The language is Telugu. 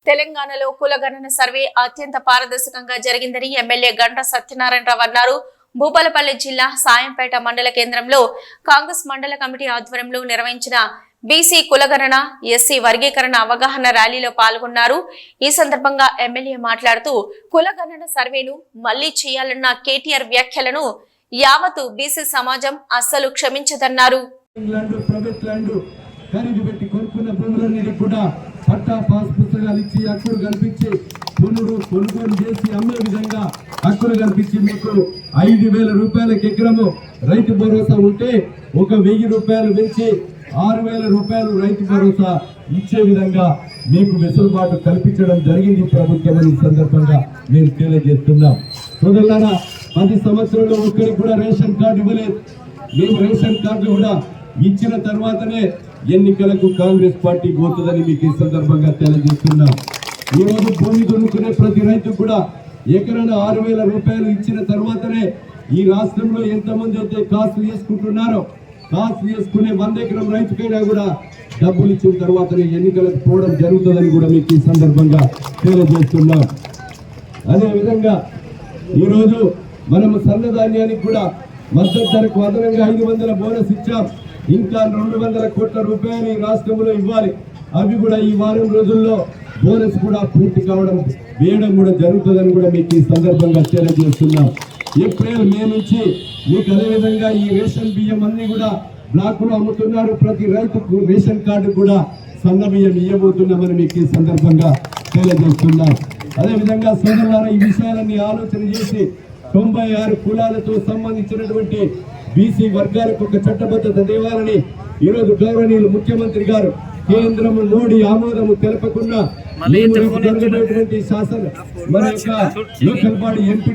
తెలంగాణలో కులగణన సర్వే అత్యంత పారదర్శకంగా జరిగిందని ఎమ్మెల్యే గంటా సత్యనారాయణరావు అన్నారు. భూపాలపల్లి జిల్లా సాయంపేట మండల కేంద్రంలో కాంగ్రెస్ మండల కమిటీ ఆధ్వర్యంలో నిర్వహించిన బీసీ కులగణన, ఎస్సీ వర్గీకరణ అవగాహన ర్యాలీలో పాల్గొన్నారు. ఈ సందర్భంగా ఎమ్మెల్యే మాట్లాడుతూ కులగణన సర్వేను మళ్లీ చేయాలన్న కేటీఆర్ వ్యాఖ్యలను యావత్తు బీసీ సమాజం అస్సలు క్షమించదన్నారు. ఖరీదు పెట్టి కొనుక్కున్న భూములన్నిటికీ కూడా పట్టా పాస్ పుస్తకాలు ఇచ్చి హక్కులు కల్పించి కొనుగోలు చేసి అమ్మే విధంగా హక్కులు కల్పించి మీకు 5,000 రూపాయలకు ఎకరము రైతు భరోసా ఉంటే 1,000 రూపాయలు పెంచి 6,000 రూపాయలు రైతు భరోసా ఇచ్చే విధంగా మీకు వెసులుబాటు కల్పించడం జరిగింది ప్రభుత్వం. ఈ సందర్భంగా మేము తెలియజేస్తున్నాం. సోదరులారా, 10 సంవత్సరాల్లో ఒక్కరికి కూడా రేషన్ కార్డు ఇవ్వలేదు. మేము రేషన్ కార్డు కూడా ఇచ్చిన తర్వాతనే ఎన్నికలకు కాంగ్రెస్ పార్టీ పోతుందని మీకు ఈ సందర్భంగా తెలియజేస్తున్నాం. ఈ రోజు భూమి కొనుక్కునే ప్రతి రైతు కూడా ఎకరాన 6,000 రూపాయలు ఇచ్చిన తర్వాతనే ఈ రాష్ట్రంలో ఎంతమంది అయితే కాసులు చేసుకుంటున్నారో కాసులు చేసుకునే 100 ఎకరం రైతుకైనా కూడా డబ్బులు ఇచ్చిన తర్వాతనే ఎన్నికలకు పోవడం జరుగుతుందని కూడా మీకు ఈ సందర్భంగా తెలియజేస్తున్నాం. అదేవిధంగా ఈరోజు మనము సన్నధాన్యానికి కూడా మద్దతు ధరకు అదనంగా 500 బోనస్ ఇచ్చాం. ఇంకా 200 కోట్ల రూపాయలు ఈ రాష్ట్రంలో ఇవ్వాలి. అవి కూడా ఈ వారం రోజుల్లో బోనస్ కూడా పూర్తి కావడం వేయడం కూడా జరుగుతుందని కూడా మీకు ఈ సందర్భంగా తెలియజేస్తున్నాం. ఏప్రిల్ మే నుంచి మీకు అదేవిధంగా ఈ రేషన్ బియ్యం అన్ని కూడా బ్లాకులో అమ్ముతున్నారు. ప్రతి రైతుకు రేషన్ కార్డు కూడా సన్న బియ్యం ఇవ్వబోతున్నామని మీకు ఈ సందర్భంగా తెలియజేస్తున్నాం. అదేవిధంగా సోదరులారా, ఈ విషయాలన్నీ ఆలోచన చేసి 96 కులాలతో సంబంధించినటువంటి బీసీ వర్గాలకు ఒక చట్టబద్ధత దేవాలని ఈరోజు గౌరవనీయులు ముఖ్యమంత్రి గారు కేంద్రం మోడీ ఆమోదము తెలపకుండా శాసన మన యొక్క లోకల్ బాడీ ఎంపీ